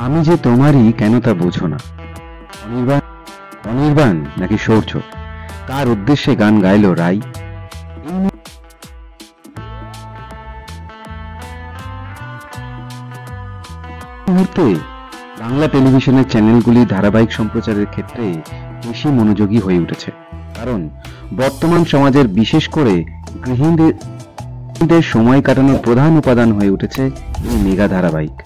আমি যে তোমারই কেন তা বুঝো না। অনির্বাণ, অনির্বাণ নাকি শৌর্য, কার উদ্দেশ্যে গান গাইলো রাই? এই মুহূর্তে বাংলা টেলিভিশনের চ্যানেলগুলি ধারাবাহিক সম্প্রচারের ক্ষেত্রে বেশি মনোযোগী হয়ে উঠেছে, কারণ বর্তমান সমাজের বিশেষ করে গৃহিণীদের সময় কাটানোর প্রধান উপাদান হয়ে উঠেছে এই মেগা ধারাবাহিক।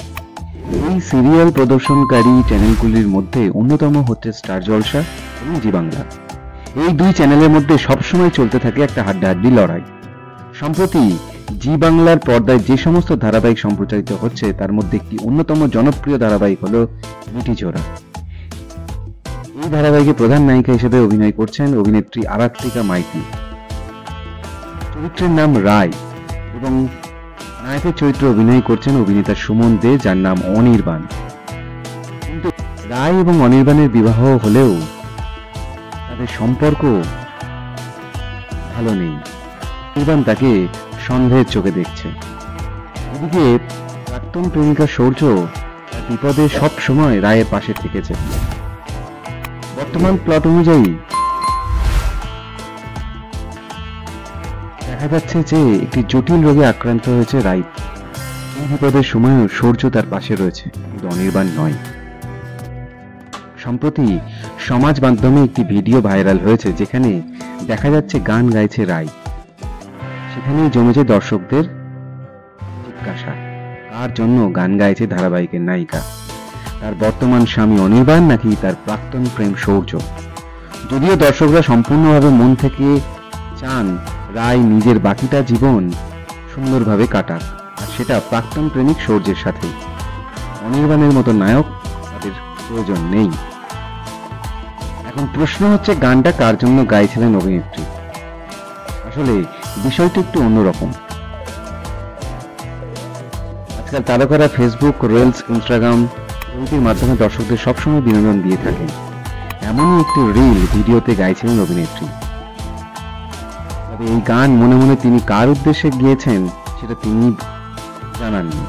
এই সিরিয়াল প্রদর্শনকারী চ্যানেলগুলির মধ্যে অন্যতম হচ্ছে স্টার জলসা এবং জি বাংলা। এই দুই চ্যানেলের মধ্যে সবসময় চলতে থাকে একটা হাড্ডাহাড্ডি লড়াই। সম্প্রতি জি বাংলার পর্দায় যে সমস্ত ধারাবাহিক সম্প্রচারিত হচ্ছে তার মধ্যে একটি অন্যতম জনপ্রিয় ধারাবাহিক হলো মিটিজোড়া। এই ধারাবাহিকে প্রধান নায়িকা হিসেবে অভিনয় করছেন অভিনেত্রী আরাত্রিকা মাইতি। চরিত্রের নাম রায় এবং নায়কের চরিত্রে অভিনয় করছেন অভিনেতা সুমন দে, যার নাম অনির্বাণ। কিন্তু রায় এবং অনির্বাণের বিবাহ হলেও তাদের সম্পর্ক ভালো নেই। অনির্বাণ তাকে সন্দেহের চোখে দেখছে। এদিকে প্রাক্তন প্রেমিকা শৌর্য তার বিপদে সব সময় রায়ের পাশে থেকেছে। বর্তমান প্লট অনুযায়ী দেখা যাচ্ছে যে একটি জটিল রোগে আক্রান্ত হয়েছে রাই। এই বিপদের সময়ও শৌর্য তার পাশে রয়েছে, কিন্তু অনির্বাণ নয়। সম্প্রতি সমাজ মাধ্যমে একটি ভিডিও ভাইরাল হয়েছে যেখানে দেখা যাচ্ছে গান গাইছে রাই। সেখানেই জমেছে দর্শকদের জিজ্ঞাসা, কার জন্য গান গাইছে ধারাবাহিকের নায়িকা, তার বর্তমান স্বামী অনির্বাণ নাকি তার প্রাক্তন প্রেম শৌর্য? যদিও দর্শকরা সম্পূর্ণভাবে মন থেকে চান রায় নিজের বাকিটা জীবন সুন্দরভাবে কাটাক, আর সেটা প্রাক্তন প্রেমিক শৌর্যের সাথে। অনির্বাণের মতো নায়ক তাদের প্রয়োজন নেই। এখন প্রশ্ন হচ্ছে, গানটা কার জন্য গাইছিলেন অভিনেত্রী? আসলে বিষয়টা একটু অন্যরকম। আজকাল তারকারা ফেসবুক, রিলস, ইনস্টাগ্রাম প্রভৃতির মাধ্যমে দর্শকদের সবসময় বিনোদন দিয়ে থাকেন। এমনই একটি রিল ভিডিওতে গাইছিলেন অভিনেত্রী। তবে এই গান মনে মনে তিনি কার উদ্দেশ্যে গিয়েছেন সেটা তিনি জানাননি।